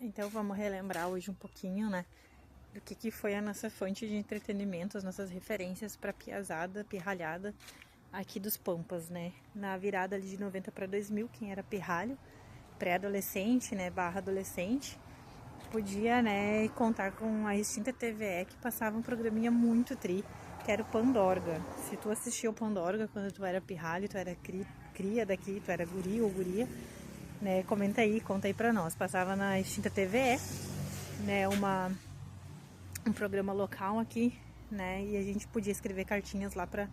Então vamos relembrar hoje um pouquinho, né, do que foi a nossa fonte de entretenimento, as nossas referências para piazada, pirralhada aqui dos Pampas, né? Na virada ali de 90 para 2000, quem era pirralho, pré-adolescente, né, barra adolescente, podia, né, contar com a extinta TVE que passava um programinha muito tri, que era o Pandorga. Se tu assistia o Pandorga quando tu era pirralho, tu era cria daqui, tu era guri ou guria, né, comenta aí, conta aí pra nós. Passava na extinta TVE, né, um programa local aqui, né, e a gente podia escrever cartinhas lá pro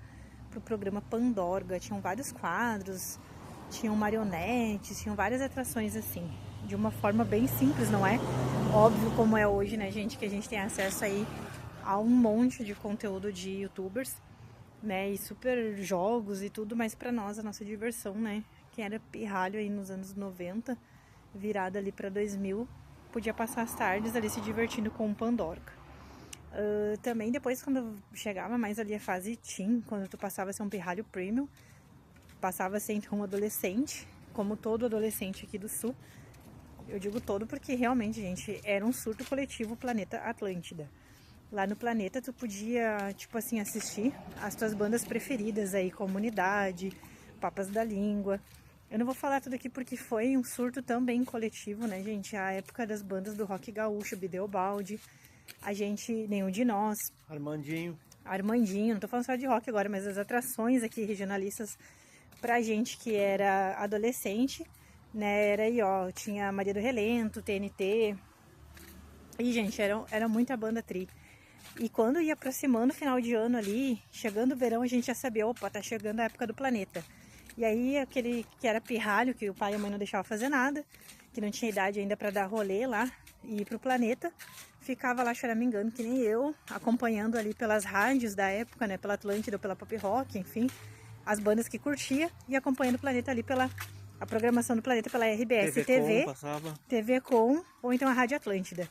programa Pandorga. Tinham vários quadros, tinham marionetes, tinham várias atrações assim, de uma forma bem simples, não é óbvio como é hoje, né, gente, que a gente tem acesso aí a um monte de conteúdo de youtubers, né, e super jogos e tudo, mas pra nós, a nossa diversão, né, quem era pirralho aí nos anos 90, virada ali pra 2000, podia passar as tardes ali se divertindo com o Pandorga. Também depois, quando chegava mais ali a fase teen, quando tu passava a ser um pirralho premium, passava a ser então um adolescente, como todo adolescente aqui do sul. Eu digo todo porque realmente, gente, era um surto coletivo o Planeta Atlântida. Lá no Planeta tu podia, tipo assim, assistir as tuas bandas preferidas aí, Comunidade, Papas da Língua. Eu não vou falar tudo aqui porque foi um surto também coletivo, né, gente? A época das bandas do rock gaúcho, Bideobaldi, a gente, Nenhum de Nós, Armandinho, não tô falando só de rock agora, mas as atrações aqui regionalistas pra gente que era adolescente, né, era aí, ó, tinha Maria do Relento, TNT, e gente, era muita banda tri. E quando ia aproximando o final de ano ali, chegando o verão, a gente já sabia, opa, tá chegando a época do Planeta. E aí aquele que era pirralho, que o pai e a mãe não deixavam fazer nada, que não tinha idade ainda para dar rolê lá e ir pro Planeta, ficava lá choramingando, que nem eu, acompanhando ali pelas rádios da época, né, pela Atlântida ou pela Pop Rock, enfim, as bandas que curtia, e acompanhando o Planeta ali pela a programação do Planeta pela RBS TV, TV Com, ou então a Rádio Atlântida.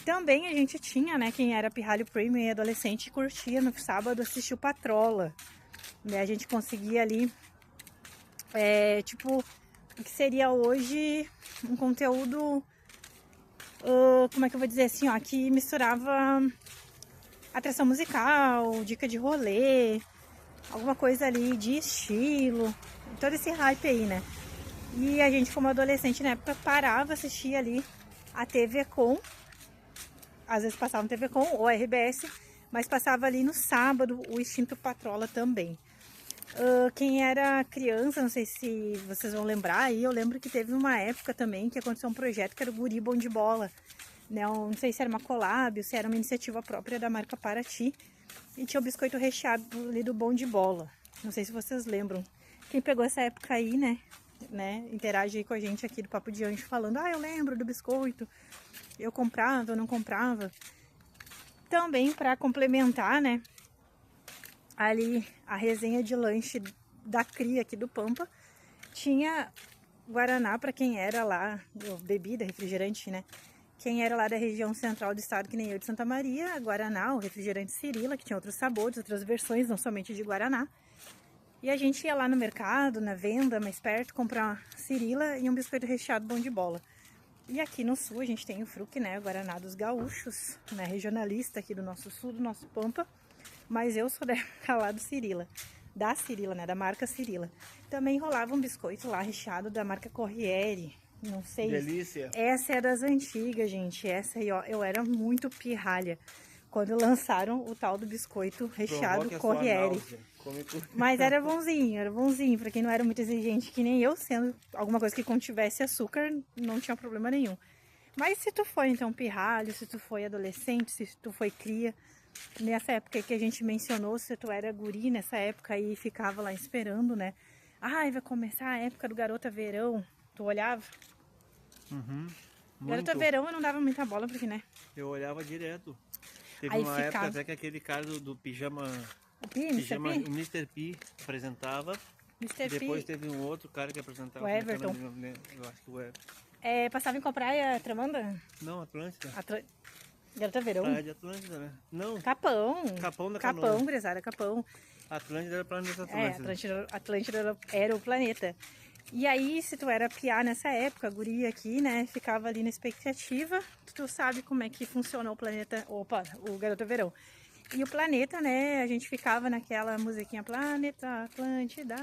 Também a gente tinha, né, quem era pirralho premium e adolescente curtia no sábado assistir o Patrola, né, a gente conseguia ali, tipo, o que seria hoje um conteúdo, como é que eu vou dizer assim, ó, que misturava atração musical, dica de rolê, alguma coisa ali de estilo, todo esse hype aí, né. E a gente, como adolescente na época, parava, assistia ali a TV Com, às vezes passava no TV Com ou RBS, mas passava ali no sábado o extinto Patrola também. Quem era criança, não sei se vocês vão lembrar, aí eu lembro que teve uma época também que aconteceu um projeto que era o Guri Bom de Bola, né? Não sei se era uma collab, se era uma iniciativa própria da marca Paraty, e tinha o biscoito recheado ali do Bom de Bola. Não sei se vocês lembram. Quem pegou essa época aí, né, interage aí com a gente aqui do Papo de Anjo falando, eu lembro do biscoito, eu comprava, eu não comprava. Também para complementar, né, ali a resenha de lanche da cria aqui do Pampa, tinha Guaraná para quem era lá, bebida, refrigerante, né, quem era lá da região central do estado, que nem eu de Santa Maria, Guaraná, o refrigerante Cirila, que tinha outros sabores, outras versões, não somente de Guaraná. E a gente ia lá no mercado, na venda mais perto, comprar uma Cirila e um biscoito recheado Bom de Bola. E aqui no sul a gente tem o Fruc, né, o Guaraná dos Gaúchos, né, regionalista aqui do nosso sul, do nosso Pampa. Mas eu sou da época lá do Cirila, da Cirila, né, da marca Cirila. Também rolava um biscoito lá recheado da marca Corriere, não sei. Delícia. Essa é das antigas, gente, essa aí, ó, eu era muito pirralha quando lançaram o tal do biscoito recheado Corriere. Mas era bonzinho, pra quem não era muito exigente que nem eu, sendo alguma coisa que contivesse açúcar, não tinha problema nenhum. Mas se tu foi então pirralho, se tu foi adolescente, se tu foi cria, nessa época que a gente mencionou, se tu era guri nessa época aí ficava lá esperando, né? Ai, vai começar a época do Garota Verão, tu olhava? Garota Verão eu não dava muita bola porque, né? Eu olhava direto. Teve aí uma ficava... época até que aquele cara do pijama... O Mr. P apresentava. Depois teve um outro cara que apresentava. O Everton. Eu acho que o Everton. Passava em qual praia, Tramanda? Não, Atlântida. Garota Verão? Praia de Atlântida, né? Não. Capão. Capão da Canoa. Capão, gurizada, Capão. Atlântida era o planeta Atlântida. Atlântida era o planeta. E aí, se tu era piá nessa época, guria aqui, né, ficava ali na expectativa, tu sabe como é que funciona o planeta, opa, o Garota Verão. E o planeta, né, a gente ficava naquela musiquinha Planeta Atlântida,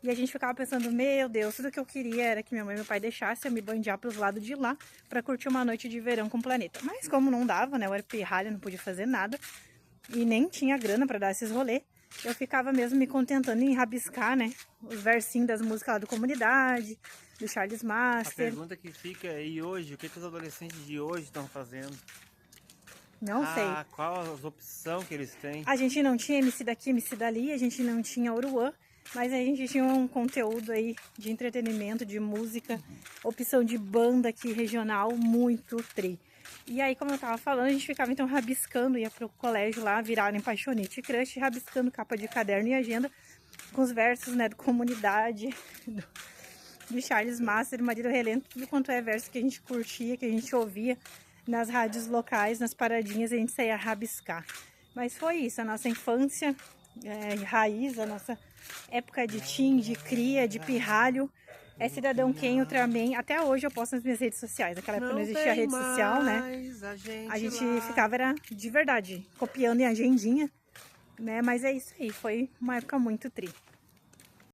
e a gente ficava pensando, meu Deus, tudo que eu queria era que minha mãe e meu pai deixassem eu me bandear pros lados de lá pra curtir uma noite de verão com o planeta. Mas como não dava, né, eu era pirralha, não podia fazer nada, e nem tinha grana pra dar esses rolês, eu ficava mesmo me contentando em rabiscar, né, os versinhos das músicas lá do Comunidade, do Charles Master. A pergunta que fica é, e hoje, o que os adolescentes de hoje estão fazendo? Não sei. Qual as opções que eles têm? A gente não tinha MC daqui, MC dali, a gente não tinha Uruã, mas a gente tinha um conteúdo aí de entretenimento, de música, opção de banda aqui regional, muito tri. E aí, como eu tava falando, a gente ficava então rabiscando, ia pro colégio lá, virado em Paixonite Crush, rabiscando capa de caderno e agenda, com os versos, né, do Comunidade, do Charles Master, Marido Relento, tudo quanto é verso que a gente curtia, que a gente ouvia nas rádios locais, nas paradinhas, a gente saía a rabiscar. Mas foi isso, a nossa infância raiz, a nossa época de teen, de cria, de pirralho, é Cidadão Quem, Ultraman. Até hoje eu posto nas minhas redes sociais. Naquela época não existia rede social, né? A gente ficava, era de verdade, copiando em agendinha, né? Mas é isso aí, foi uma época muito tri.